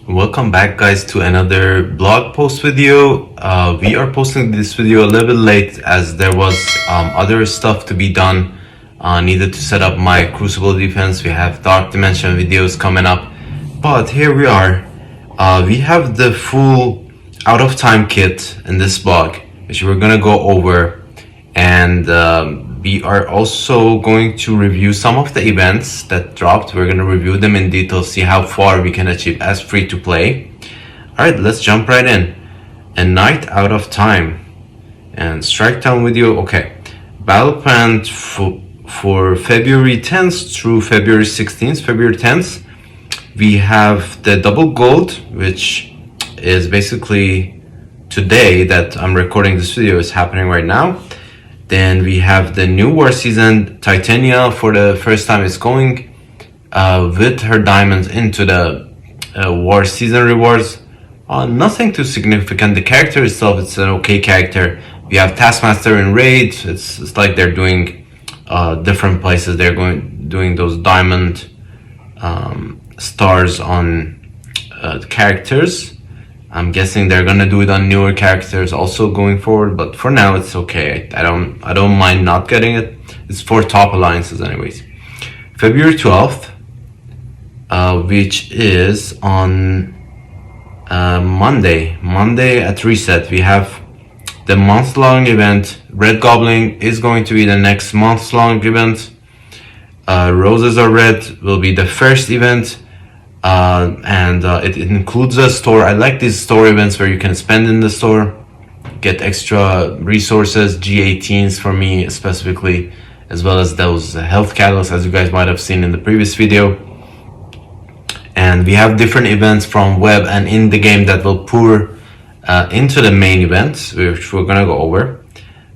Welcome back, guys, to another blog post video. We are posting this video a little bit late as there was other stuff to be done. Needed to set up my Crucible defense. We have Dark Dimension videos coming up, but here we are. We have the full out of time kit in this blog, which we're gonna go over, and we are also going to review some of the events that dropped. We're going to review them in detail, see how far we can achieve as free to play. Alright, let's jump right in. A night out of time and strike down video. Okay, battle plan for February 10th through February 16th. February 10th, we have the double gold, which is basically today that I'm recording this video, is happening right now. Then we have the new war season. Titania for the first time is going with her diamonds into the war season rewards. Nothing too significant. The character itself, it's an okay character. We have Taskmaster in raid. It's like they're doing different places. They're doing those diamond stars on characters. I'm guessing they're gonna do it on newer characters also going forward, but for now it's okay. I don't mind not getting it. It's for top alliances anyways. February 12th, which is on Monday at reset, we have the month-long event. Red Goblin is going to be the next month-long event. Roses Are Red will be the first event. It includes a store. I like these store events where you can spend in the store, get extra resources, G18s for me specifically, as well as those health catalysts, as you guys might have seen in the previous video. And we have different events from web and in the game that will pour into the main event, which we're gonna go over.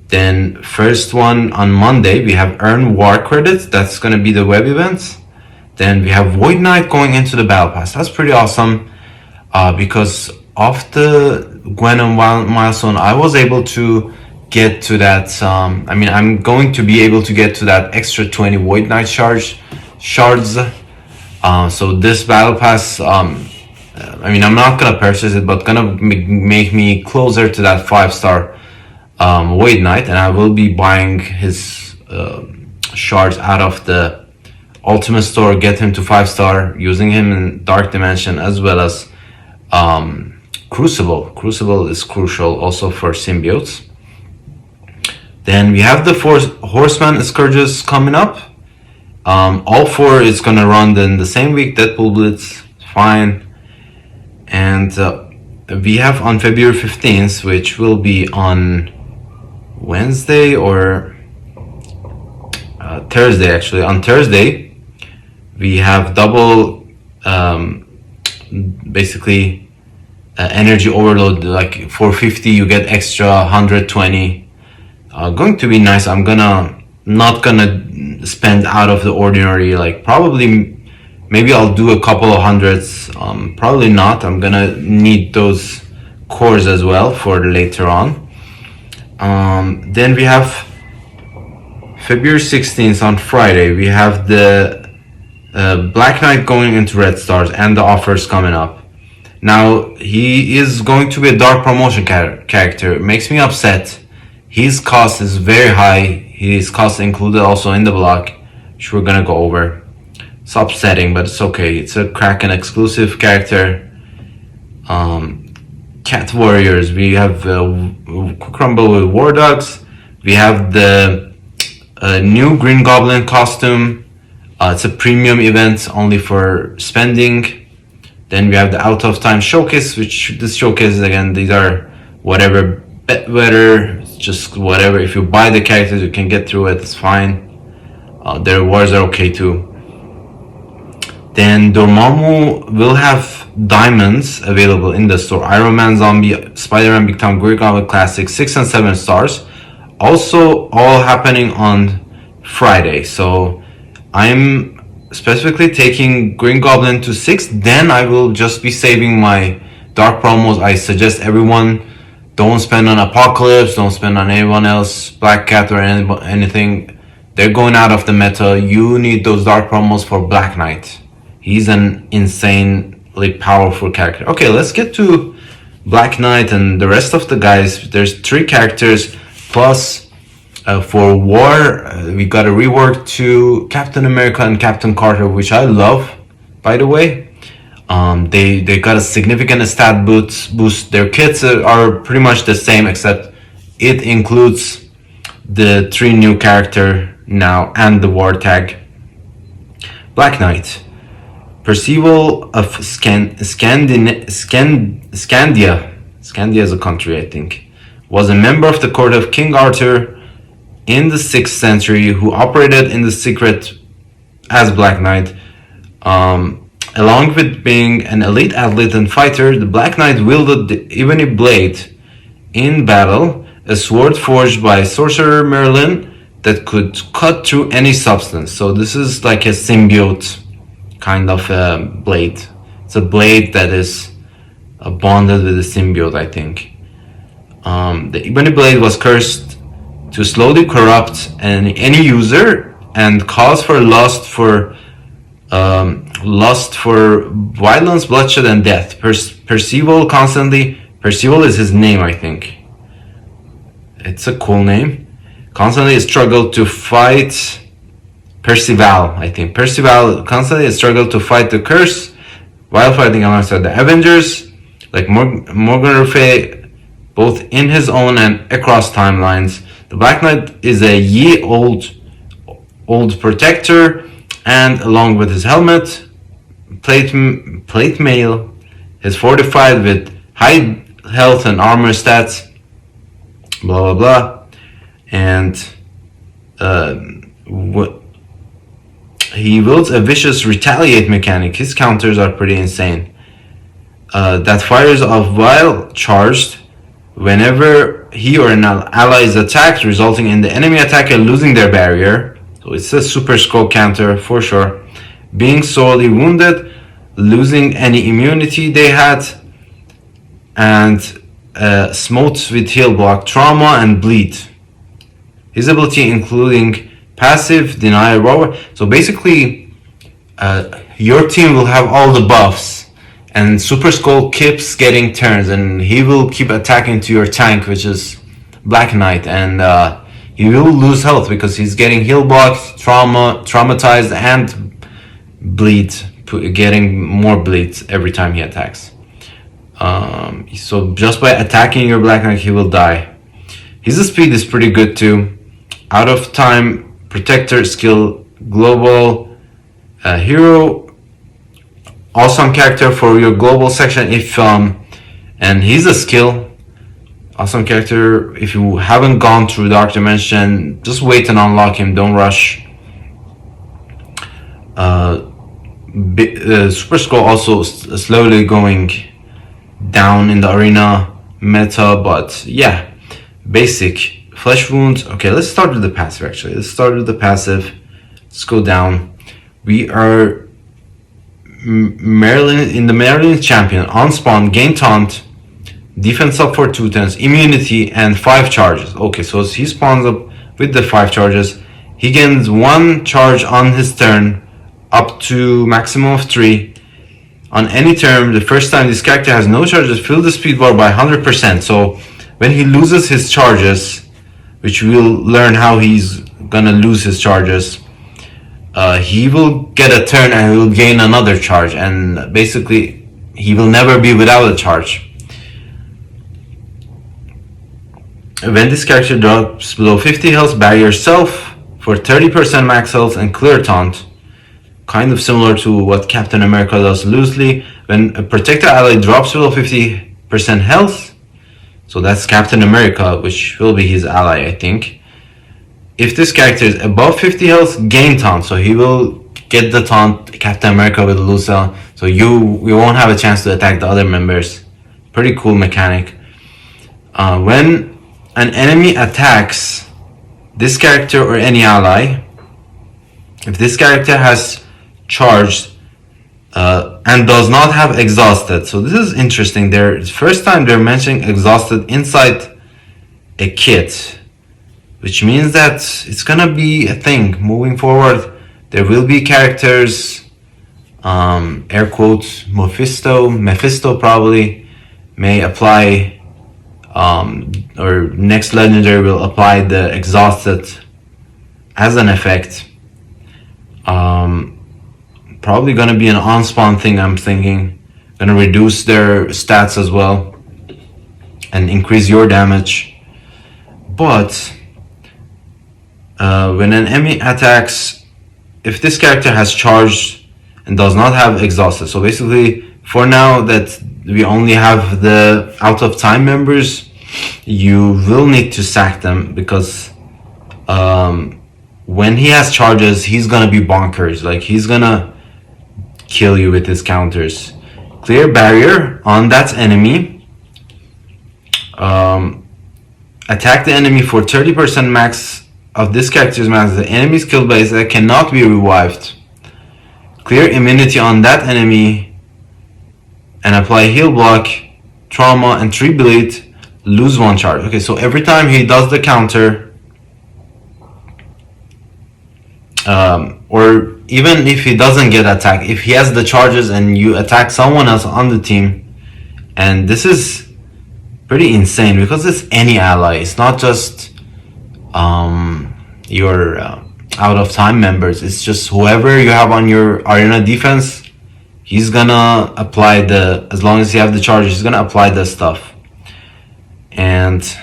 Then first one on Monday, we have Earn War Credits. That's gonna be the web events. Then we have Void Knight going into the Battle Pass. That's pretty awesome because of the Gwen and milestone, I was able to get to that. I'm going to be able to get to that extra 20 Void Knight shards. So this Battle Pass, I'm not gonna purchase it, but gonna make me closer to that 5-star Void Knight, and I will be buying his shards out of the Ultimate Store, get him to 5-star, using him in Dark Dimension as well as Crucible. Crucible is crucial also for symbiotes. Then we have the 4 Horseman Scourges coming up. All 4 is gonna run in the same week. Deadpool Blitz, fine. And we have on February 15th, which will be on Wednesday or Thursday actually. On Thursday, we have double basically energy overload, like 450 you get extra 120. Going to be nice. I'm not gonna spend out of the ordinary, like maybe I'll do a couple of hundreds, probably not. I'm gonna need those cores as well for later on. Then we have February 16th on Friday, we have the BlackKnight going into Red Stars and the offers coming up. Now he is going to be a dark promotion character. It makes me upset. His cost is very high. His cost included also in the block, which we're gonna go over. It's upsetting, but it's okay. It's a Kraken exclusive character. Cat Warriors, we have Quick Rumble with War Dogs. We have the new Green Goblin costume. It's a premium event only for spending. Then we have the out of time showcase, which this showcase again, these are whatever, bet better, it's just whatever. If you buy the characters, you can get through it, it's fine. The rewards are okay too. Then Dormammu will have diamonds available in the store. Iron Man, Zombie, Spider-Man, Big Time, Green Goblin Classic, 6 and 7 stars. Also all happening on Friday. So I'm specifically taking Green Goblin to 6, then I will just be saving my dark promos. I suggest everyone don't spend on Apocalypse, don't spend on anyone else, Black Cat or anything. They're going out of the meta. You need those dark promos for BlackKnight. He's an insane really powerful character. Okay, let's get to Black Knight and the rest of the guys. There's 3 characters plus for War. We got a rework to Captain America and Captain Carter, which I love, by the way. They got a significant stat boost. Their kits are pretty much the same, except it includes the 3 new character now and the war tag. Black Knight. Percival of Scandia is a country, I think, was a member of the court of King Arthur in the 6th century who operated in the secret as Black Knight. Along with being an elite athlete and fighter, the Black Knight wielded the ebony blade in battle, a sword forged by sorcerer Merlin that could cut through any substance. So this is like a symbiote kind of a blade. It's a blade that is bonded with a symbiote, I think. The ebony blade was cursed to slowly corrupt any user and cause for lust for violence, bloodshed, and death. Percival is his name, I think. It's a cool name. Constantly struggled to fight Percival, I think. Percival constantly struggled to fight the curse while fighting alongside the Avengers, like Morgan Ruffe, both in his own and across timelines. The Black Knight is a old protector, and along with his helmet, plate mail, is fortified with high health and armor stats, blah blah blah, and he wields a vicious retaliate mechanic. His counters are pretty insane. That fires off while charged whenever he or an ally is attacked, resulting in the enemy attacker losing their barrier. So it's a super scope counter for sure. Being sorely wounded, losing any immunity they had, and smote with heal block, trauma, and bleed. His ability including passive, deny, rover. So basically, your team will have all the buffs, and Super Skull keeps getting turns, and he will keep attacking to your tank, which is Black Knight, and he will lose health because he's getting heal blocked, traumatized, and bleed, getting more bleeds every time he attacks. So just by attacking your Black Knight, he will die. His speed is pretty good too. Out of time, protector skill, global hero, awesome character for your global section if and he's a skill. Awesome character if you haven't gone through Dark Dimension, just wait and unlock him, don't rush. Super Skull also slowly going down in the arena meta, but yeah, basic. Flesh wounds. Okay, let's start with the passive actually. Let's go down. We are Merlin champion. On spawn, gain taunt, defense up for 2 turns, immunity, and 5 charges. Okay, so he spawns up with the 5 charges. He gains 1 charge on his turn, up to maximum of 3. On any turn, the first time this character has no charges, fill the speed bar by 100%. So when he loses his charges, which we'll learn how he's gonna lose his charges, he will get a turn and he will gain another charge, and basically he will never be without a charge. When this character drops below 50 health, bury yourself for 30% max health and clear taunt, kind of similar to what Captain America does loosely. When a protector ally drops below 50% health, so that's Captain America, which will be his ally, I think. If this character is above 50 health, gain taunt, so he will get the taunt. Captain America will lose health, so you won't have a chance to attack the other members. Pretty cool mechanic. When an enemy attacks this character or any ally, if this character has charged and does not have exhausted, so this is interesting. First time they're mentioning exhausted inside a kit, which means that it's gonna be a thing moving forward. There will be characters air quotes, Mephisto probably may apply, or next legendary will apply the exhausted as an effect. Probably gonna be an on-spawn thing, I'm thinking. Gonna reduce their stats as well and increase your damage. But when an enemy attacks, if this character has charged and does not have exhausted, so basically for now that we only have the out of time members, you will need to sack them, because when he has charges, he's gonna be bonkers. Like, he's gonna kill you with his counters. Clear barrier on that enemy. Attack the enemy for 30% max of this character's max. The enemy is killed by his that cannot be revived. Clear immunity on that enemy and apply heal block, trauma, and 3 bleed. Lose 1 charge. Okay, so every time he does the counter, or even if he doesn't get attacked, if he has the charges and you attack someone else on the team, and this is pretty insane because it's any ally, it's not just your out of time members, it's just whoever you have on your arena defense, he's gonna apply the, as long as you have the charges, he's gonna apply the stuff, and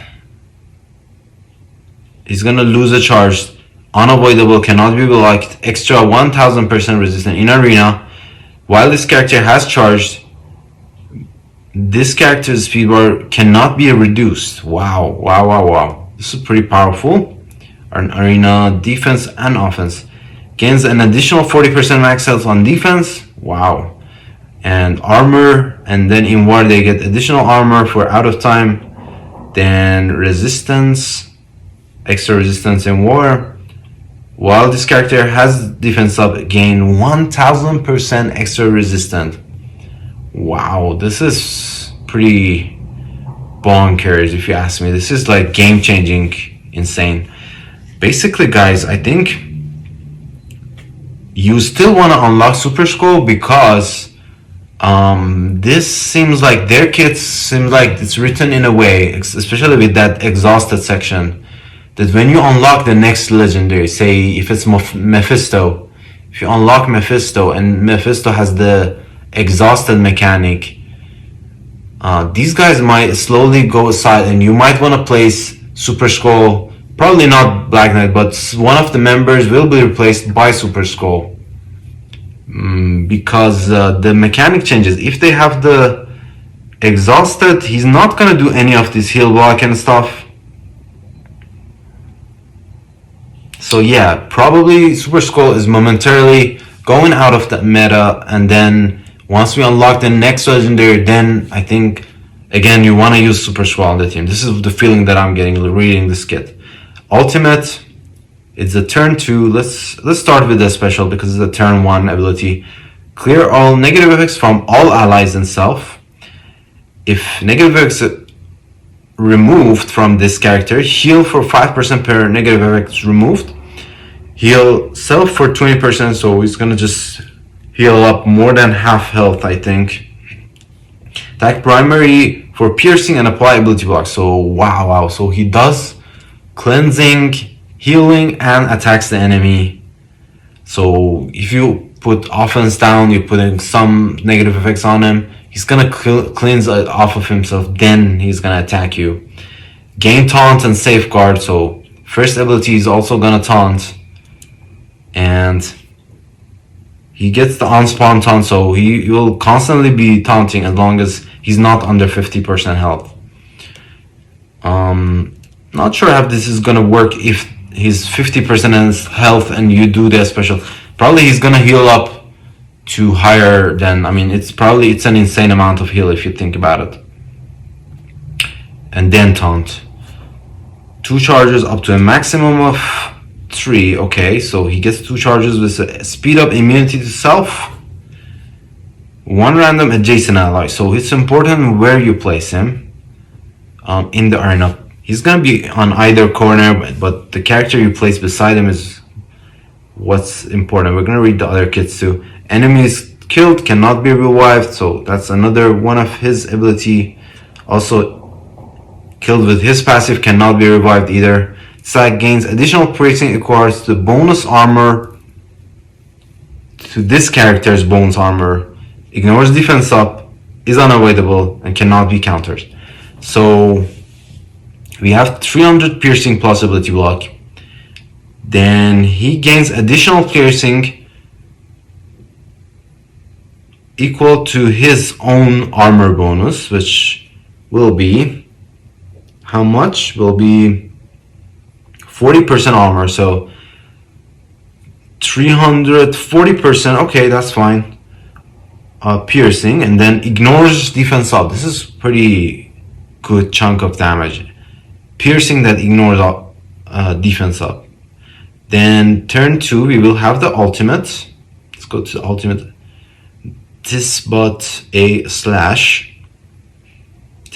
he's gonna lose a charge. Unavoidable, cannot be blocked, extra 1000% resistant in arena. While this character has charged, this character's speed bar cannot be reduced. Wow. This is pretty powerful. An arena defense and offense. Gains an additional 40% max health on defense. Wow. And armor, and then in war they get additional armor for out of time. Then resistance, extra resistance in war. While this character has defense up, gain 1000% extra resistant. Wow, this is pretty bonkers if you ask me. This is like game changing, insane. Basically, guys, I think you still want to unlock Super Skull, because this seems like their kits seems like it's written in a way, especially with that exhausted section, that when you unlock the next legendary, say if it's Mephisto, if you unlock Mephisto and Mephisto has the exhausted mechanic, these guys might slowly go aside and you might want to place Super Skull, probably not BlackKnight, but one of the members will be replaced by Super Skull, because the mechanic changes. If they have the exhausted, he's not gonna do any of this heal block and stuff. So yeah, probably Super Skull is momentarily going out of the meta, and then once we unlock the next legendary, then I think again you want to use Super Skull on the team. This is the feeling that I'm getting reading this kit. Ultimate, it's a turn 2. Let's start with the special because it's a turn 1 ability. Clear all negative effects from all allies and self. If negative effects removed from this character, heal for 5% per negative effects removed. Heal self for 20%, so he's gonna just heal up more than half health, I think. Attack primary for piercing and apply ability block. So wow, so he does cleansing, healing, and attacks the enemy. So if you put offense down, you're putting some negative effects on him, he's gonna cleanse it off of himself, then he's gonna attack you. Gain taunt and safeguard, so first ability is also gonna taunt, and he gets the on-spawn taunt, so he will constantly be taunting as long as he's not under 50% health. Not sure how this is gonna work if he's 50% health and you do the special. Probably he's gonna heal up to higher than, I mean, it's an insane amount of heal if you think about it. And then taunt. 2 charges up to a maximum of 3. Okay, so he gets 2 charges with a speed up immunity to self. 1 random adjacent ally. So it's important where you place him in the arena. He's gonna be on either corner, but the character you place beside him is what's important. We're gonna read the other kits too. Enemies killed cannot be revived, so that's another one of his ability. Also, killed with his passive cannot be revived either. Sack gains additional piercing equals to bonus armor to this character's bonus armor. Ignores defense up, is unavoidable, and cannot be countered. So we have 300 piercing plus ability block. Then he gains additional piercing equal to his own armor bonus, which will be how much? Will be 40% armor. So 340%. Okay, that's fine. Piercing, and then ignores defense up. This is pretty good chunk of damage. Piercing that ignores defense up. Then turn 2, we will have the ultimate. Let's go to the ultimate. This but a slash.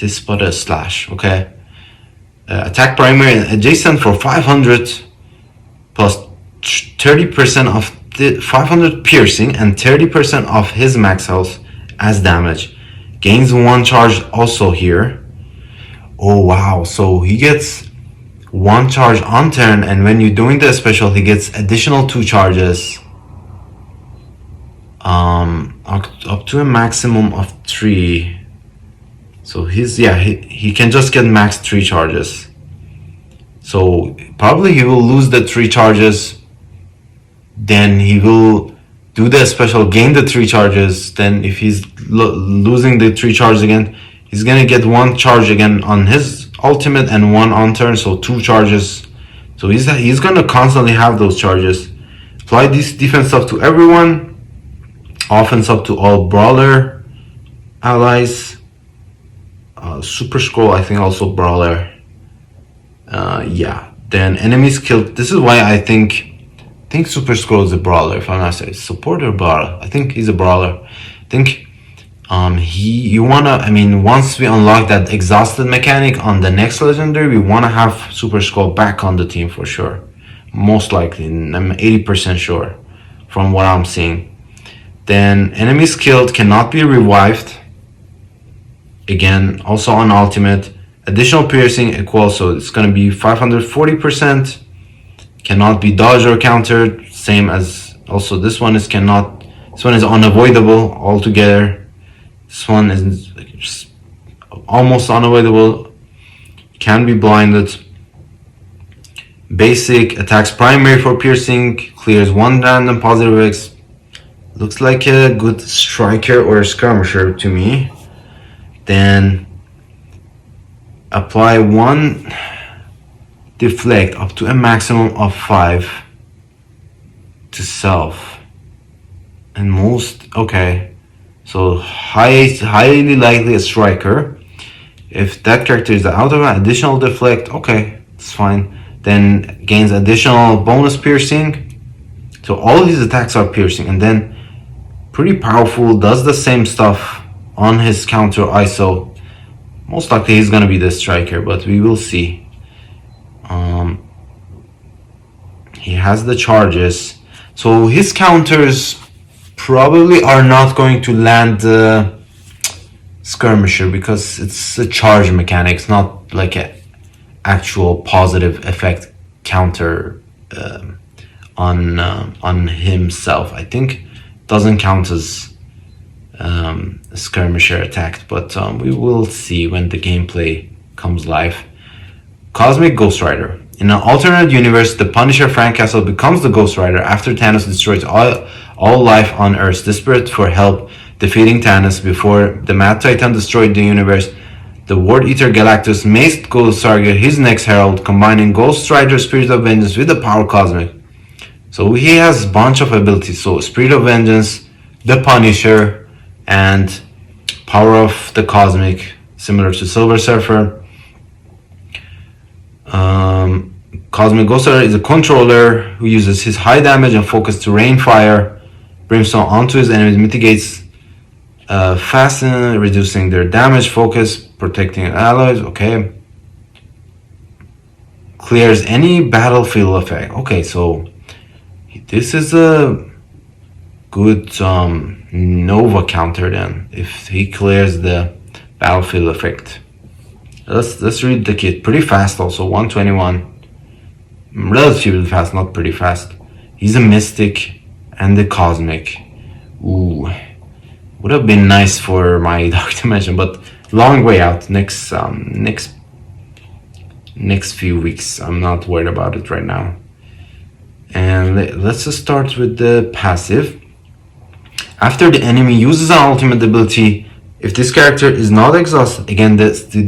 This but a slash. Okay. Attack primary and adjacent for 500 plus 30% of the 500 piercing and 30% of his max health as damage. Gains 1 charge also here. Oh wow, so he gets 1 charge on turn, and when you're doing the special he gets additional 2 charges. Up to a maximum of 3. So he can just get max 3 charges. So probably he will lose the 3 charges. Then he will do the special, gain the 3 charges. Then if he's losing the 3 charges again, he's gonna get 1 charge again on his ultimate and 1 on turn, so 2 charges. So he's gonna constantly have those charges. Apply this defense up to everyone, offense up to all brawler allies. Super scroll, I think also brawler. Yeah. Then enemies killed. This is why I think Super Scroll is a brawler. If I'm not saying support or brawler, I think he's a brawler. I think once we unlock that exhausted mechanic on the next legendary, we wanna have Super Scroll back on the team for sure. Most likely, I'm 80% sure from what I'm seeing. Then enemies killed cannot be revived. Again, also on ultimate. Additional piercing equals, so it's gonna be 540%. Cannot be dodged or countered. Same as also this one is cannot. This one is unavoidable altogether. This one is just almost unavoidable. Can be blinded. Basic attacks primary for piercing. Clears 1 random positive X. Looks like a good striker or a skirmisher to me. Then apply 1 deflect up to a maximum of 5 to self. And most, okay. So highly likely a striker. If that character is out of an additional deflect, okay, it's fine. Then gains additional bonus piercing. So all his attacks are piercing, and then pretty powerful, does the same stuff on his counter ISO. Most likely he's gonna be the striker, but we will see. He has the charges, so his counters probably are not going to land the skirmisher because it's a charge mechanic. It's not like an actual positive effect counter on himself. I think doesn't count as a skirmisher attack, but we will see when the gameplay comes live. Cosmic GhostRider. In an alternate universe, the Punisher Frank Castle becomes the GhostRider after Thanos destroys all life on Earth. Desperate for help defeating Thanos before the Mad Titan destroyed the universe, the World Eater Galactus maced GhostRider, his next herald, combining GhostRider Spirit of Vengeance with the power Cosmic. So he has a bunch of abilities. So Spirit of Vengeance, the Punisher, and Power of the Cosmic, similar to Silver Surfer. Cosmic GhostRider is a controller who uses his high damage and focus to rain fire, brimstone onto his enemies, mitigates fasten, reducing their damage, focus, protecting allies. Okay. Clears any battlefield effect. Okay, so this is a good Nova counter then, if he clears the battlefield effect. Let's read the kit. Pretty fast also, 121. Relatively fast, not pretty fast. He's a Mystic and the Cosmic. Ooh, would have been nice for my Dark Dimension, but long way out. Next few weeks. I'm not worried about it right now. And let's just start with the passive. After the enemy uses an ultimate ability, if this character is not exhausted, again,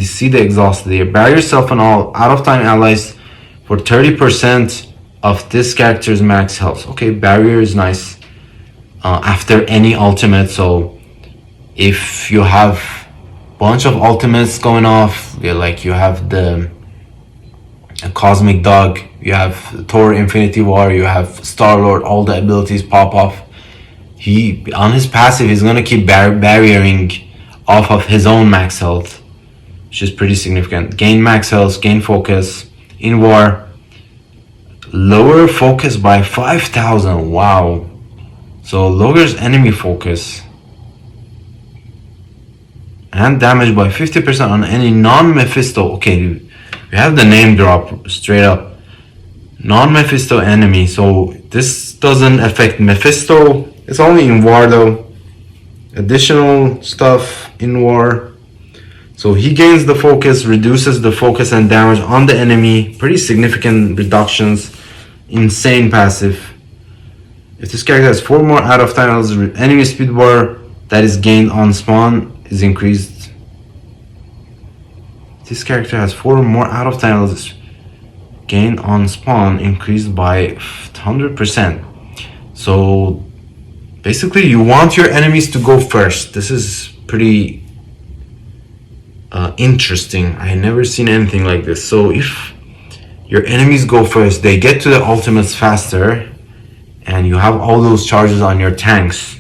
see the exhausted here. Bury yourself and all out-of-time allies for 30% of this character's max health. Okay, barrier is nice. After any ultimate, so if you have a bunch of ultimates going off, like you have the Cosmic Dog, you have Thor Infinity War, you have Star-Lord, all the abilities pop off. He, on his passive, he's gonna keep barriering off of his own max health, which is pretty significant. Gain max health, gain focus. In war, lower focus by 5,000. Wow. So lowers enemy focus and damage by 50% on any non-Mephisto. Okay, we have the name drop straight up. Non-Mephisto enemy. So this doesn't affect Mephisto. It's only in war though. Additional stuff in war. So he gains the focus, reduces the focus and damage on the enemy. Pretty significant reductions. Insane passive. If this character has 4 more out of time, enemy speed bar that is gained on spawn is increased. This character has 4 more out of time, gain on spawn increased by 100%. So basically, you want your enemies to go first. This is pretty interesting. I never seen anything like this. So if your enemies go first, they get to the ultimates faster, and you have all those charges on your tanks.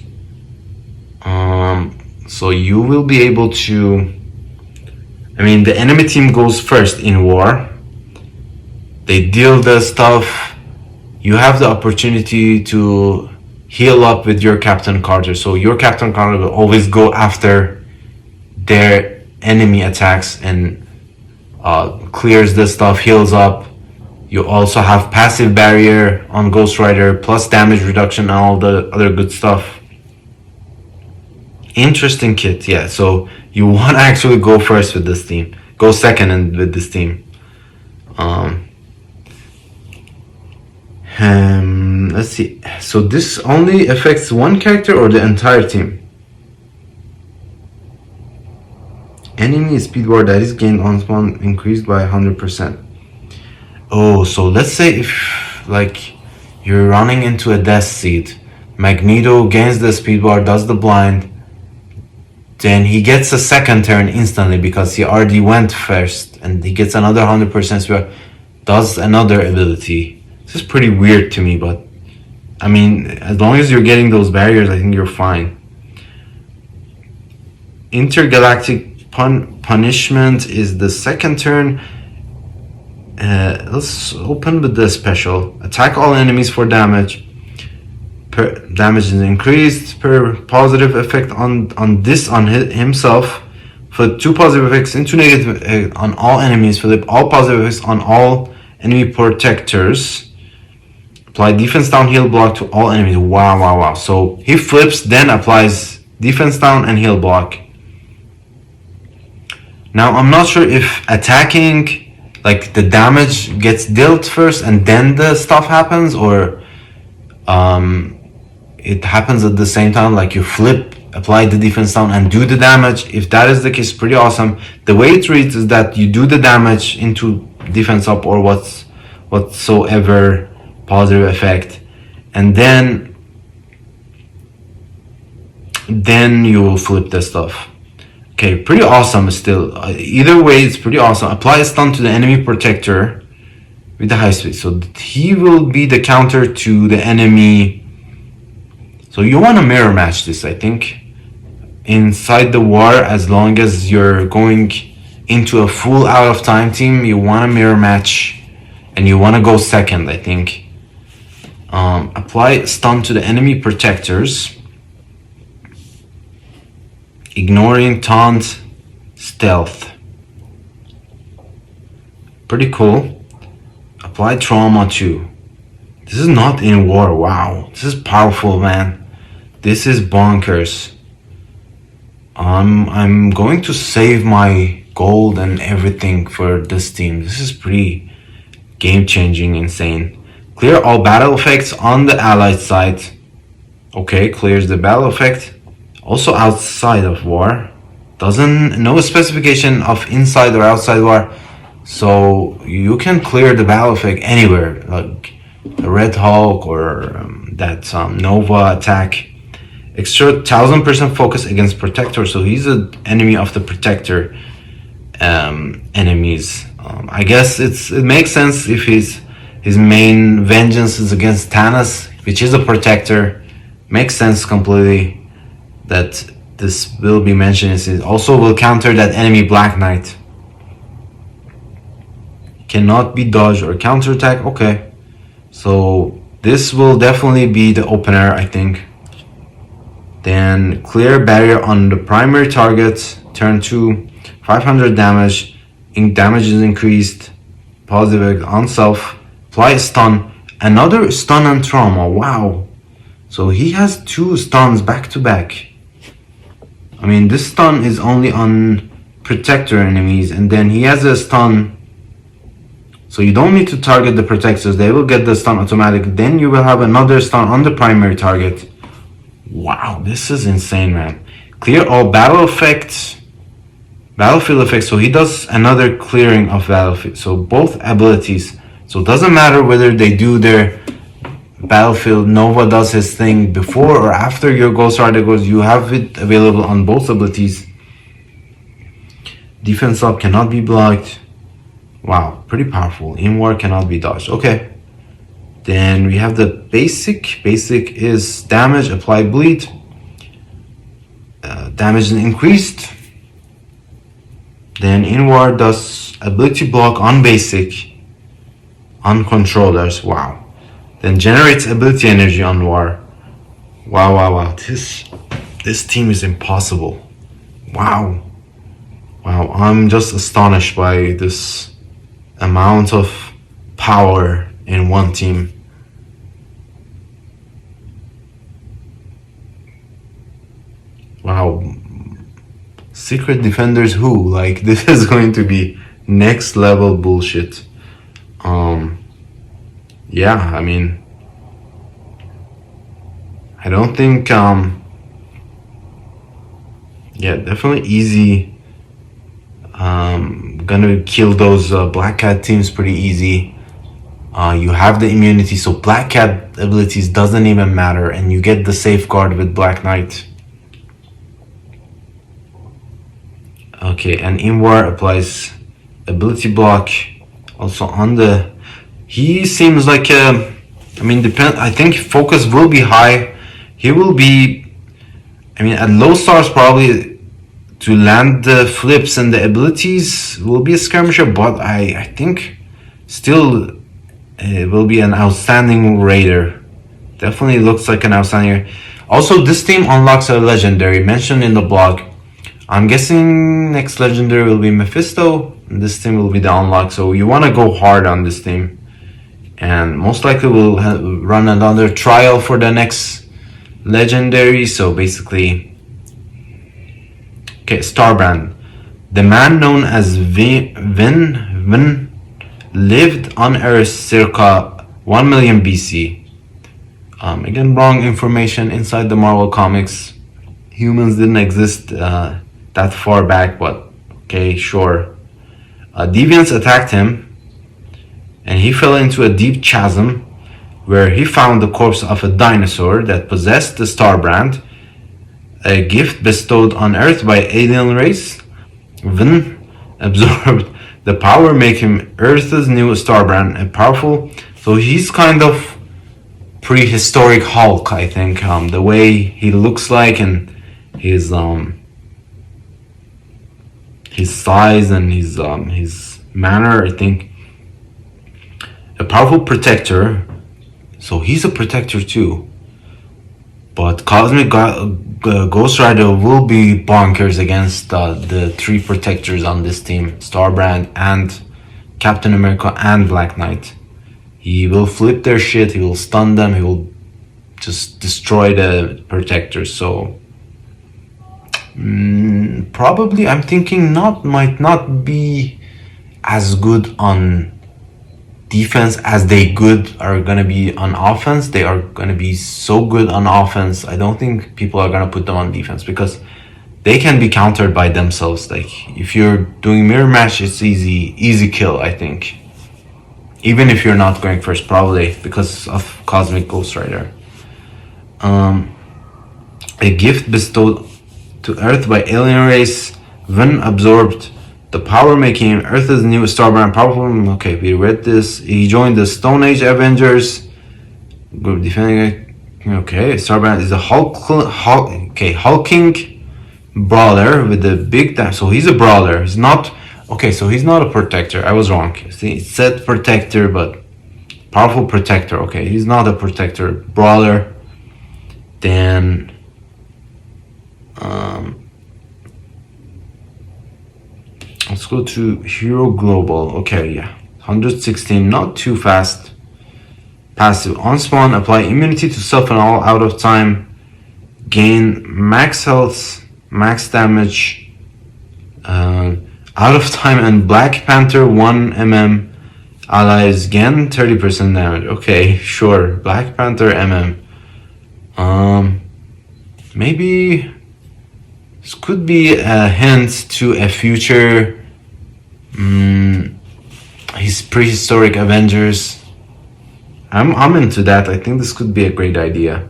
So you will be able to. I mean, the enemy team goes first in war. They deal the stuff. You have the opportunity to heal up with your Captain Carter. So your Captain Carter will always go after their enemy attacks and clears the stuff, heals up. You also have passive barrier on GhostRider, plus damage reduction and all the other good stuff. Interesting kit, yeah. So you want to actually go first with this team. Go second with this team. Let's see. So this only affects one character or the entire team? Enemy speed bar that is gained on spawn increased by 100%. Oh, so let's say if like you're running into a death seed, Magneto gains the speed bar, does the blind, then he gets a second turn instantly because he already went first, and he gets another 100% speed bar, does another ability. This is pretty weird to me, but I mean, as long as you're getting those barriers, I think you're fine. Intergalactic punishment is the second turn. Let's open with the special. Attack all enemies for damage. Damage is increased per positive effect on himself. Flip 2 positive effects into negative on all enemies. Flip all positive effects on all enemy protectors. Apply defense down, heal block to all enemies. Wow. So he flips, then applies defense down and heal block. Now I'm not sure if attacking, like the damage gets dealt first and then the stuff happens, or it happens at the same time, like you flip, apply the defense down and do the damage. If that is the case, pretty awesome. The way it reads is that you do the damage into defense up or whatsoever positive effect, and then you will flip the stuff. Okay, pretty awesome still. Either way, it's pretty awesome. Apply a stun to the enemy protector with the high speed. So he will be the counter to the enemy. So you want to mirror match this, I think. Inside the war, as long as you're going into a full out of time team, you want to mirror match and you want to go second, I think. Apply stun to the enemy protectors. ignoring taunt, stealth. Pretty cool. Apply trauma too. This is not in war. Wow, this is powerful, man. This is bonkers. I'm going to save my gold and everything for this team. This is pretty game-changing, insane. Clear all battle effects on the allied side. Okay, clears the battle effect. Also outside of war. No specification of inside or outside war. So you can clear the battle effect anywhere, like the Red Hulk or that Nova attack. Extra 1000% focus against Protector, so he's an enemy of the Protector enemies. I guess it makes sense if his main vengeance is against Thanos, which is a Protector. Makes sense completely that this will be mentioned. It also will counter that enemy BlackKnight. Cannot be dodged or counterattack. Okay, so this will definitely be the opener, I think. Then clear barrier on the primary target. Turn 2, 500 damage. Damage is increased. Positive on self. Apply stun. Another stun and trauma. Wow. So he has 2 stuns back to back. I mean, this stun is only on Protector enemies, and then he has a stun. So you don't need to target the Protectors. They will get the stun automatically. Then you will have another stun on the primary target. Wow, this is insane, man. Clear all battlefield effects. So he does another clearing of battlefield. So both abilities. So it doesn't matter whether they do their battlefield, Nova does his thing before or after your GhostRider goes. You have it available on both abilities. Defense up cannot be blocked. Wow, pretty powerful. In war cannot be dodged. Okay. Then we have the basic. Basic is damage, apply bleed. Damage is increased. Then in war does ability block on basic, on controllers. Wow. Then generates ability energy on war. Wow. This team is impossible. Wow. I'm just astonished by this amount of power in one team. Wow. Secret Defenders who? Like, this is going to be next level bullshit. Yeah, I mean, I don't think, yeah, definitely easy. Gonna kill those Black Cat teams pretty easy. You have the immunity, so Black Cat abilities doesn't even matter, and you get the safeguard with BlackKnight. Okay, and in war applies ability block. Also on the, he seems like I mean, I think focus will be high. He will be, I mean, at low stars probably to land the flips and the abilities will be a skirmisher, but I think still it will be an outstanding raider. Definitely looks like an outstanding. Also, this team unlocks a legendary mentioned in the blog. I'm guessing next legendary will be Mephisto, and this team will be the unlock. So you want to go hard on this team, and most likely we'll run another trial for the next legendary. So basically, okay, Starbrand, the man known as Vin lived on Earth circa 1 million BC. Again, wrong information inside the Marvel comics. Humans didn't exist that far back, but okay, sure. Deviants attacked him, and he fell into a deep chasm where he found the corpse of a dinosaur that possessed the Starbrand, a gift bestowed on Earth by alien race. Vin absorbed the power, make him Earth's new Starbrand, and powerful. So he's kind of prehistoric Hulk, I think. The way he looks like, and his size and his manner, I think. A powerful protector. So he's a protector too. But GhostRider will be bonkers against the three protectors on this team: Starbrand and Captain America and Black Knight. He will flip their shit, he will stun them, he will just destroy the protectors. So probably I'm thinking might not be as good on defense as they are gonna be on offense. They are gonna be so good on offense. I don't think people are gonna put them on defense because they can be countered by themselves. Like if you're doing mirror match, it's easy kill, I think. Even if you're not going first, probably because of Cosmic GhostRider. A gift bestowed to Earth by alien race, when absorbed the power, making Earth's new Starbrand powerful. Okay, we read this. He joined the Stone Age Avengers. Group defending. Okay, Starbrand is a hulking brawler with a big damage. So he's a brawler. He's not. Okay, so he's not a protector. I was wrong. See, it said protector, but powerful protector. Okay, he's not a protector. Brawler. Then. Let's go to Hero Global. Okay, yeah. 116, not too fast. Passive. On spawn, apply immunity to self and all out of time. Gain max health, max damage. Out of time and BlackPanther 1 allies gain 30% damage. Okay, sure. BlackPanther maybe this could be a hint to a future his prehistoric Avengers. I'm into that. I think this could be a great idea.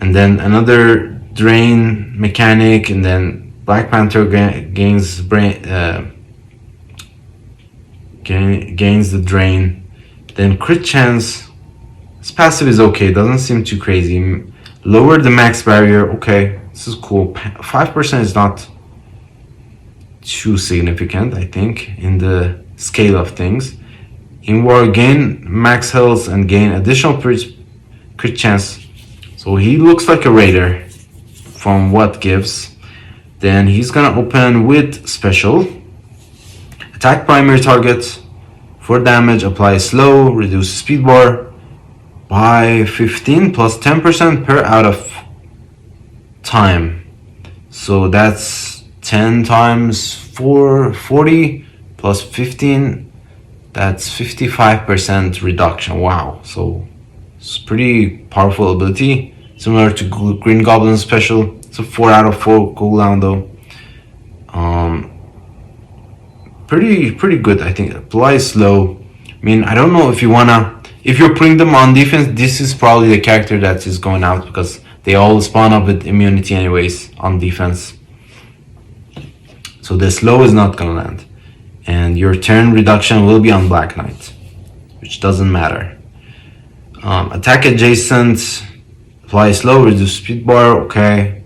And then another drain mechanic, and then BlackPanther gains gains the drain. Then crit chance. This passive is okay. Doesn't seem too crazy. Lower the max barrier. Okay, this is cool. 5% is not too significant, I think, in the scale of things. In war, gain max health and gain additional crit chance. So he looks like a raider from what gives. Then he's gonna open with special. Attack primary target for damage, apply slow, reduce speed bar by 15 plus 10% per out of time. So that's 10 times 40 plus 15. That's 55% reduction. Wow. So it's pretty powerful ability. Similar to Green Goblin special. It's a 4 out of 4 cooldown though. Pretty good, I think. Apply slow. I mean, I don't know if you're putting them on defense, this is probably the character that is going out because they all spawn up with immunity anyways on defense. So the slow is not gonna land. And your turn reduction will be on BlackKnight, which doesn't matter. Attack adjacent, apply slow, reduce speed bar, okay.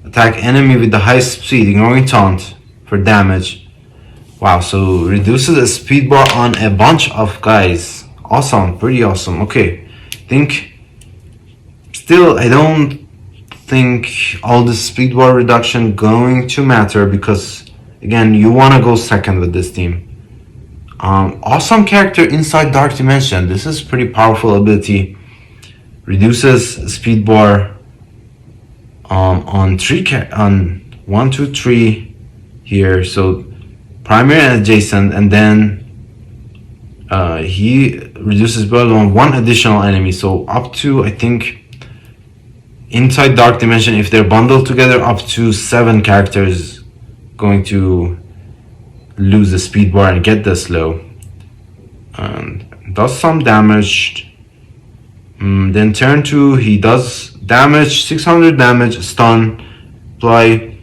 Attack enemy with the highest speed, ignoring taunt for damage. Wow, so reduces the speed bar on a bunch of guys. Awesome, pretty awesome. Okay, I don't think all the speed bar reduction going to matter because again, you want to go second with this team. Awesome character inside Dark Dimension. This is pretty powerful ability. Reduces speed bar on 1, 2, 3 here. So primary and adjacent, and then he reduces bar on 1 additional enemy. So up to, I think, inside Dark Dimension, if they're bundled together, up to 7 characters going to lose the speed bar and get the slow, and does some damage. Then turn 2, he does damage, 600 damage, stun, apply,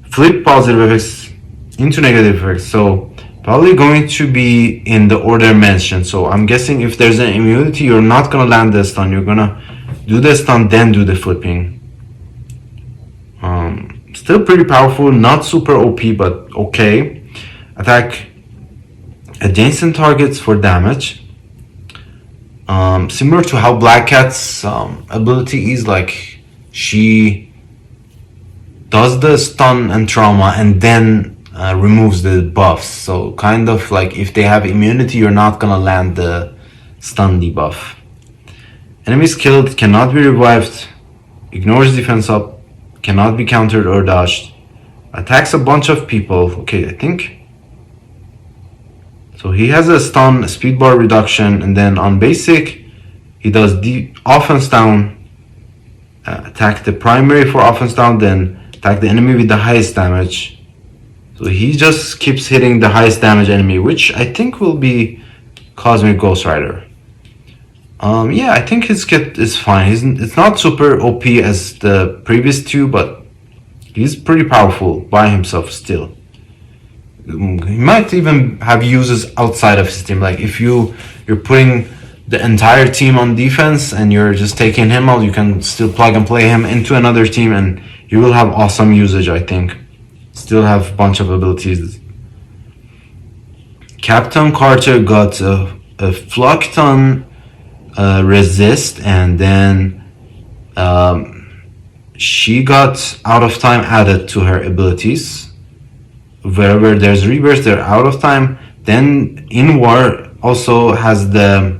flip positive effects into negative effects. So probably going to be in the order mentioned. So I'm guessing if there's an immunity, you're not gonna land the stun, you're gonna do the stun then do the flipping. Still pretty powerful, not super OP, but okay. Attack adjacent targets for damage. Similar to how Black Cat's ability is, like she does the stun and trauma and then removes the buffs. So kind of like if they have immunity, you're not gonna land the stun debuff. Enemies killed, cannot be revived, ignores defense up, cannot be countered or dodged, attacks a bunch of people. Okay, I think. So he has a stun, speed bar reduction, and then on basic, he does the offense down, attack the primary for offense down, then attack the enemy with the highest damage. So he just keeps hitting the highest damage enemy, which I think will be Cosmic GhostRider. Yeah, I think his kit is fine. It's not super OP as the previous two, but he's pretty powerful by himself still. He might even have uses outside of his team. Like if you're putting the entire team on defense and you're just taking him out, you can still plug and play him into another team and you will have awesome usage, I think. Still have a bunch of abilities. Captain Carter got a Flucton resist, and then she got out of time added to her abilities. Wherever there's rebirth, they're out of time. Then in war also has the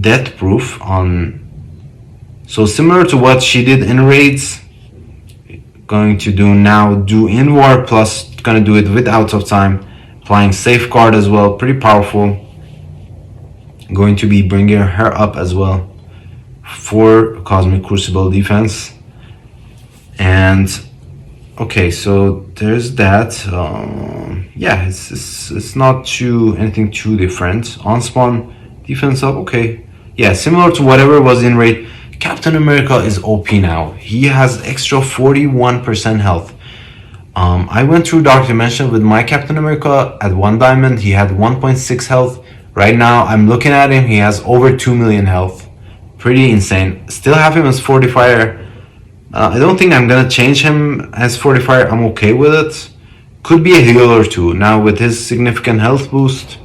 death proof on. So similar to what she did in raids, going to do now do in war, plus gonna do it with out of time, applying safeguard as well. Pretty powerful. Going to be bringing her up as well for Cosmic Crucible defense. And okay, so there's that. Yeah, it's not anything too different. On spawn defense up, okay. Yeah, similar to whatever was in raid. Captain America is OP now. He has extra 41% health. I went through Dark Dimension with my Captain America at 1 diamond. He had 1.6 health. Right now, I'm looking at him. He has over 2 million health. Pretty insane. Still have him as Fortifier. I don't think I'm gonna change him as Fortifier. I'm okay with it. Could be a heal or two. Now with his significant health boost.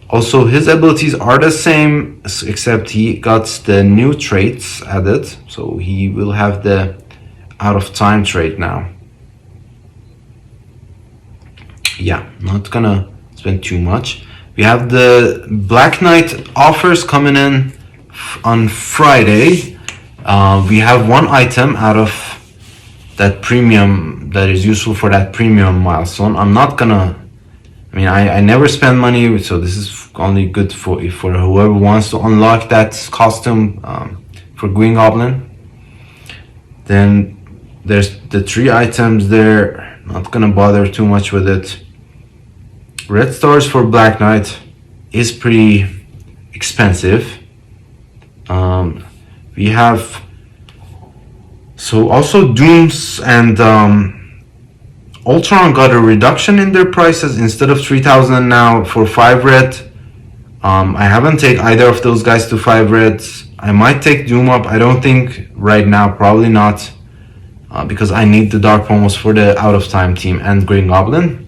Also, his abilities are the same, except he got the new traits added. So he will have the out of time trait now. Yeah, not gonna spend too much. We have the BlackKnight offers coming in on Friday. We have one item out of that premium that is useful for that premium milestone. I'm not gonna, I never spend money, so this is only good for whoever wants to unlock that costume for Green Goblin. Then there's the 3 items there. Not gonna bother too much with it. Red stars for BlackKnight is pretty expensive. We have also Dooms and Ultron got a reduction in their prices. Instead of 3,000 now for 5 red. I haven't taken either of those guys to 5 reds. I might take Doom up. I don't think right now, probably not, because I need the dark promos for the out of time team and Green Goblin.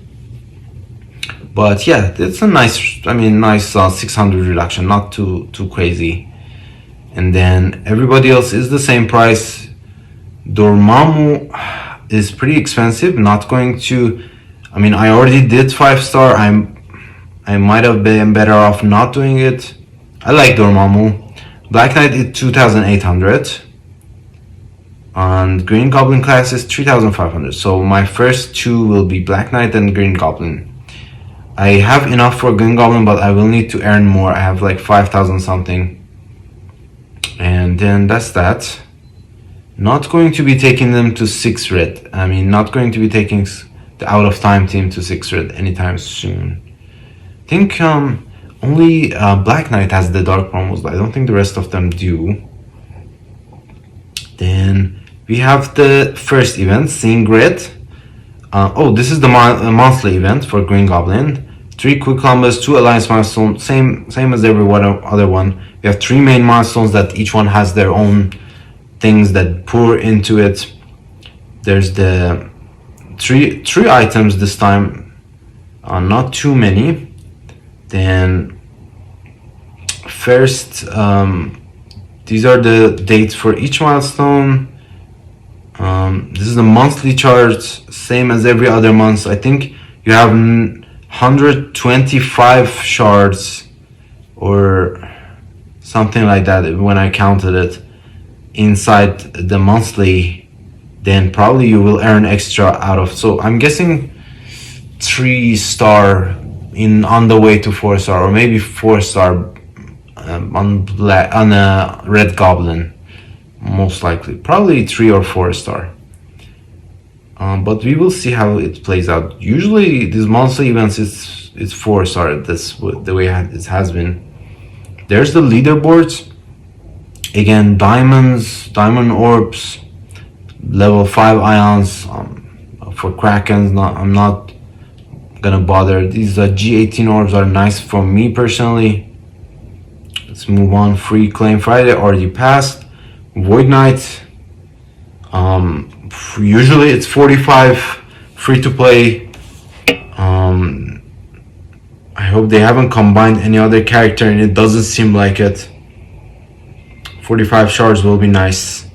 But yeah, it's a nice 600 reduction, not too crazy. And then everybody else is the same price. Dormammu is pretty expensive. Not going to. I already did 5-star. I might have been better off not doing it. I like Dormammu. BlackKnight is 2,800. And Green Goblin class is 3,500. So my first 2 will be BlackKnight and Green Goblin. I have enough for Green Goblin, but I will need to earn more. I have like 5,000 something. And then that's that. Not going to be taking them to 6 red. Not going to be taking the out of time team to 6 red anytime soon. I think only BlackKnight has the dark promos. I don't think the rest of them do. Then we have the first event, Seeing Red. This is the monthly event for Green Goblin. 3 quick combos, 2 alliance milestones, same as every other one. We have 3 main milestones that each one has their own things that pour into it. There's the three items this time, not too many. Then First, these are the dates for each milestone. This is the monthly chart, same as every other month. I think you have 125 shards or something like that when I counted it inside the monthly. Then probably you will earn extra out of. So I'm guessing 3-star on the way to 4-star, or maybe 4-star on a red goblin. Most likely, probably 3 or 4-star. But we will see how it plays out. Usually, these monthly events it's 4-star. That's the way it has been. There's the leaderboards. Again, diamonds, diamond orbs, level 5 ions. For Krakens, I'm not gonna bother. These G18 orbs are nice for me personally. Let's move on. Free Claim Friday already passed. Void Knight, usually it's 45, free to play. I hope they haven't combined any other character, and it doesn't seem like it. 45 shards will be nice.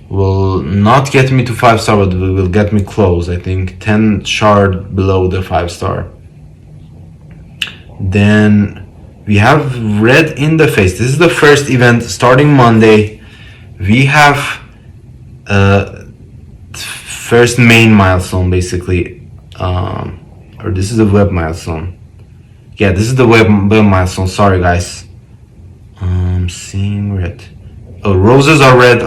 Will not get me to 5-star, but will get me close. I think 10 shard below the 5-star. Then we have Red in the Face. This is the first event starting Monday. We have first main milestone basically, or this is the web milestone. Yeah, this is the web milestone. Sorry guys. Seeing red. Oh, roses are red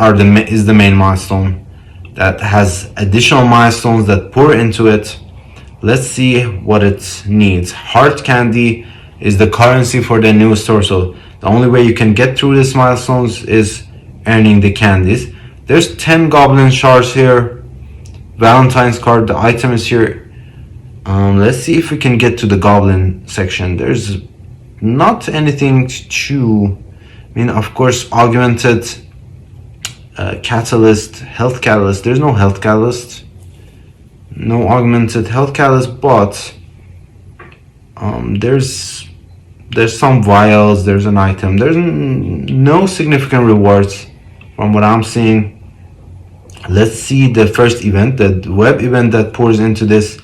is the main milestone that has additional milestones that pour into it. Let's see what it needs. Heart candy is the currency for the new store. So the only way you can get through these milestones is earning the candies. There's 10 goblin shards here. Valentine's card, the item is here. Let's see if we can get to the goblin section. There's not anything to chew. I mean, of course, augmented catalyst, health catalyst. There's no health catalyst. No augmented health catalyst, but there's some vials, there's an item. There's no significant rewards from what I'm seeing. Let's see the first event. The web event that pours into this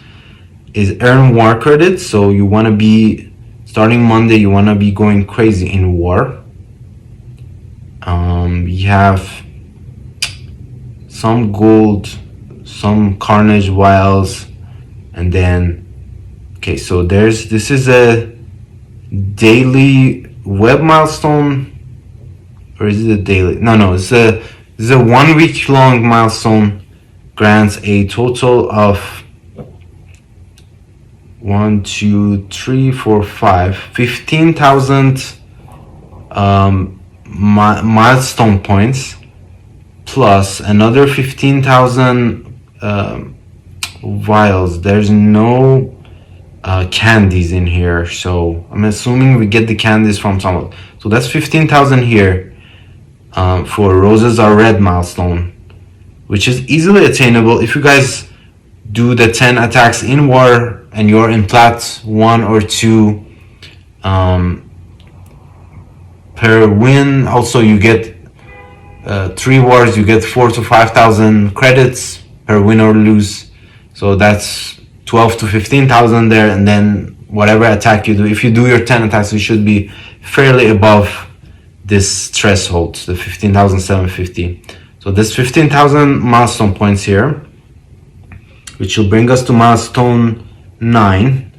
is earn war credits. So you want to be, starting Monday, you want to be going crazy in war. We have some gold, some carnage vials, and then, okay, so this is a daily web milestone, or is it a daily? No, this is a 1 week long milestone. Grants a total of 15,000 milestone points, plus another 15,000 vials. There's no candies in here, so I'm assuming we get the candies from someone. So that's 15,000 here for roses are red milestone, which is easily attainable if you guys do the 10 attacks in war and you're in plat 1 or 2 per win. Also, you get 3 wars, you get 4,000 to 5,000 credits per win or lose. So that's 12 to 15,000 there, and then whatever attack you do, if you do your 10 attacks, you should be fairly above this threshold, the 15,750. So this 15,000 milestone points here, which will bring us to milestone 9.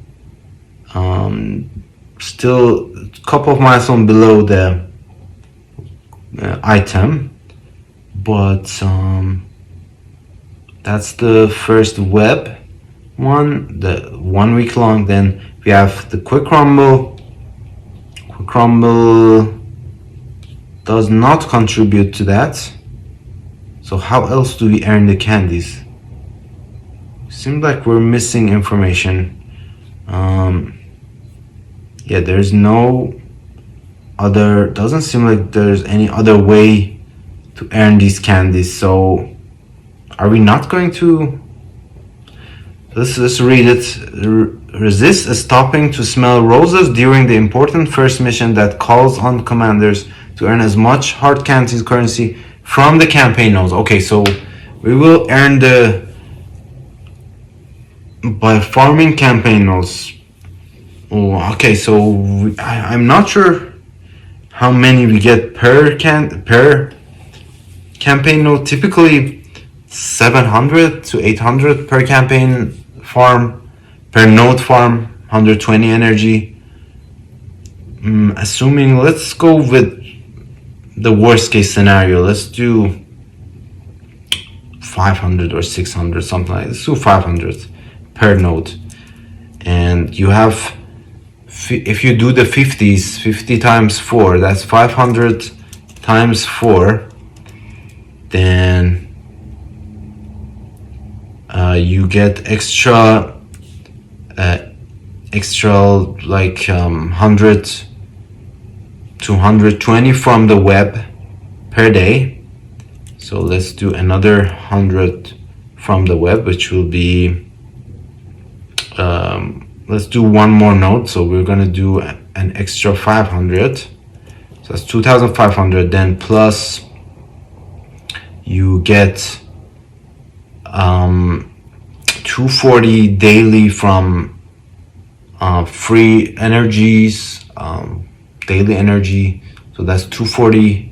Still a couple of milestones below the item, but that's the first web one, the 1 week long. Then we have the quick rumble. Quick rumble does not contribute to that. So how else do we earn the candies? Seems like we're missing information. Yeah, there's no other, doesn't seem like there's any other way to earn these candies. So are we not going to, Let's read it. Resist stopping to smell roses during the important first mission that calls on commanders to earn as much hard currency from the campaign nodes. Okay, so we will earn the by farming campaign nodes. Oh, okay, so I'm not sure how many we get per campaign node. Typically 700 to 800 per campaign farm, per node farm, 120 energy. Assuming, let's go with the worst case scenario. Let's do 500 or 600, something like that. Let's do 500 per node. And you have, if you do the 50s, 50 times 4, that's 500 times 4. Then you get extra like 100 to 120 from the web per day. So let's do another 100 from the web, which will be let's do one more node. So we're gonna do an extra 500, so that's 2,500. Then plus you get 240 daily from free energies, daily energy. So that's 240,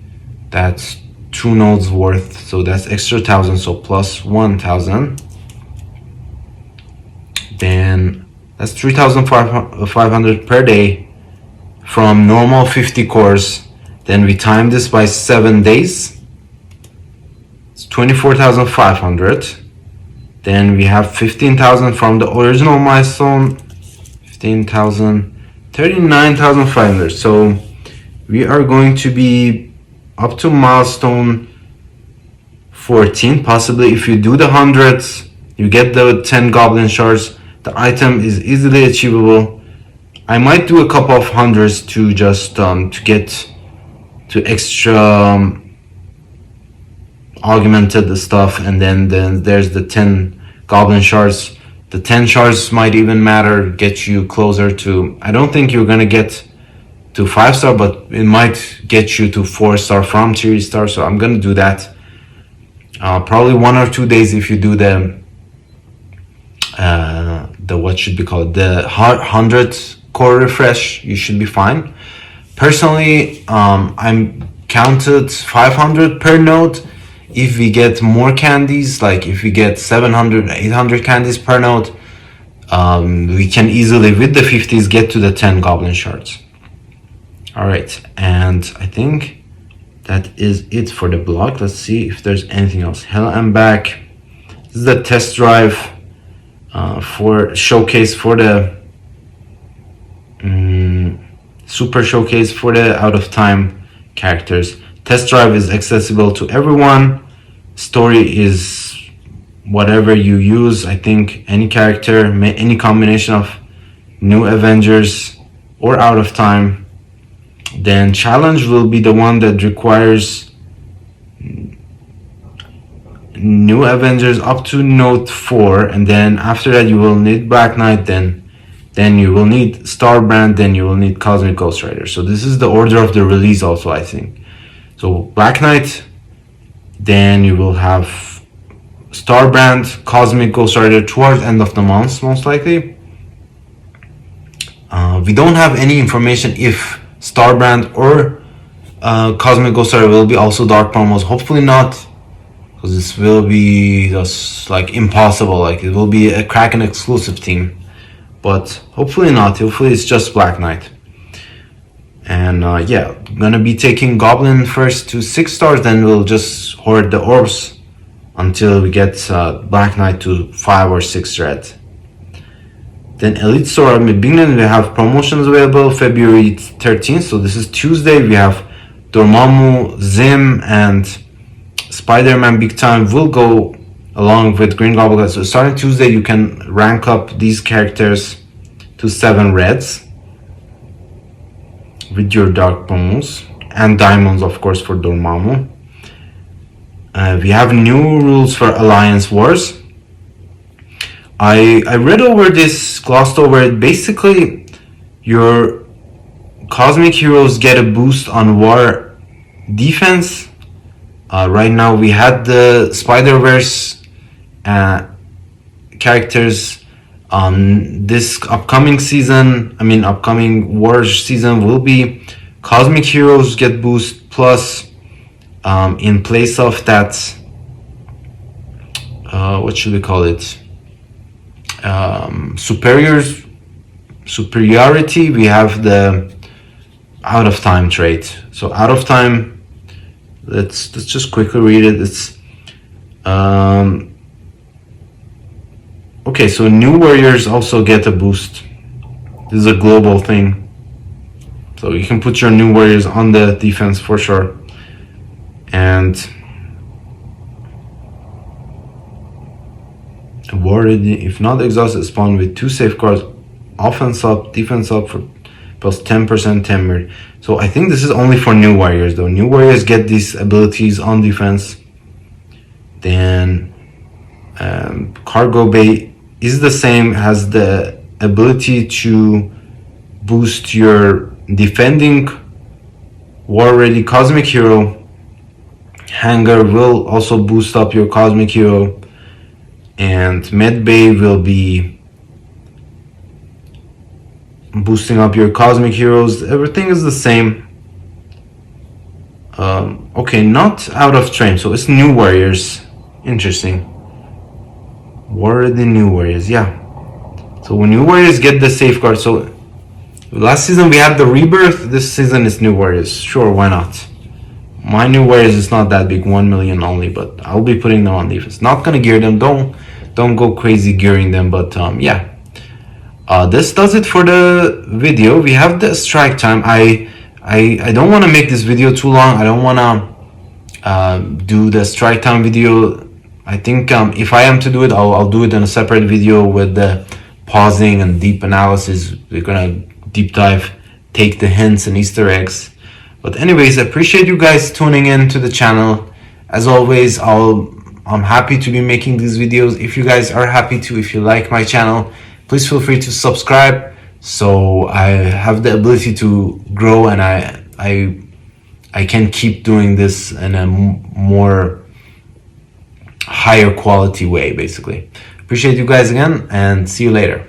that's 2 nodes worth, so that's extra 1,000, so plus 1,000. Then that's 3,500 per day from normal 50 cores. Then we time this by 7 days, it's 24,500. Then we have 15,000 from the original milestone, 15,000, 39,500. So we are going to be up to milestone 14. Possibly if you do the hundreds, you get the 10 goblin shards. The item is easily achievable. I might do a couple of hundreds to just to get to extra augmented stuff, and then there's the 10 goblin shards. The 10 shards might even matter, get you closer to, I don't think you're gonna get to 5-star, but it might get you to 4-star from 3-star. So I'm gonna do that probably 1 or 2 days. If you do the what should be called, the 100 core refresh, you should be fine. Personally, I'm counted 500 per node. If we get more candies, like if we get 700, 800 candies per node, we can easily, with the 50s, get to the 10 goblin shards. All right, and I think that is it for the blog. Let's see if there's anything else. Hello, I'm back. This is the test drive for showcase for the super showcase for the out of time characters. Test drive is accessible to everyone. Story is whatever you use. I think any character, any combination of new Avengers or out of time. Then challenge will be the one that requires new Avengers up to node 4, and then after that you will need BlackKnight, then you will need Starbrand, then you will need Cosmic GhostRider. So this is the order of the release also, I think. So BlackKnight, then you will have Starbrand, Cosmic GhostRider towards end of the month, most likely. We don't have any information if Starbrand or Cosmic GhostRider will be also dark promos. Hopefully not, because this will be just like impossible. Like it will be a Kraken exclusive team, but hopefully not. Hopefully it's just BlackKnight. And yeah, gonna be taking Goblin first to 6 stars, then we'll just hoard the orbs until we get BlackKnight to 5 or 6 red. Then Elite Store at beginning, we have promotions available February 13th. So this is Tuesday. We have Dormammu, Zim, and Spider-Man Big Time will go along with Green Goblin. So starting Tuesday, you can rank up these characters to 7 reds with your dark promos, and diamonds of course for Dormammu. We have new rules for Alliance Wars. I read over this, glossed over it. Basically, your cosmic heroes get a boost on war defense. Right now we had the Spider-Verse characters. This upcoming season, upcoming war season will be cosmic heroes get boost plus in place of that, what should we call it? Superiority. We have the out of time trait. So out of time, let's just quickly read it. It's okay. So new warriors also get a boost. This is a global thing. So you can put your new warriors on the defense for sure. And a warrior, if not exhausted, spawn with 2 safeguards, offense up, defense up for plus 10% timber. So I think this is only for new warriors though. New warriors get these abilities on defense. Then cargo bay is the same, has the ability to boost your defending war ready cosmic hero. Hangar will also boost up your cosmic hero, and med bay will be boosting up your cosmic heroes. Everything is the same. Okay, not out of train, so it's new warriors. Interesting. What are the new warriors? Yeah. So when new warriors get the safeguard, so last season we had the rebirth, this season is new warriors. Sure, why not? My new warriors is not that big, 1 million only, but I'll be putting them on defense. Not gonna gear them, don't go crazy gearing them, but yeah. This does it for the video. We have the strike time. I don't want to make this video too long. I don't want to do the strike time video. I think if I am to do it, I'll do it in a separate video with the pausing and deep analysis. We're gonna deep dive, take the hints and Easter eggs. But anyways, I appreciate you guys tuning in to the channel. As always, I'm happy to be making these videos. If you guys are happy to, if you like my channel, please feel free to subscribe so I have the ability to grow and I can keep doing this in a more higher quality way, basically. Appreciate you guys again and see you later.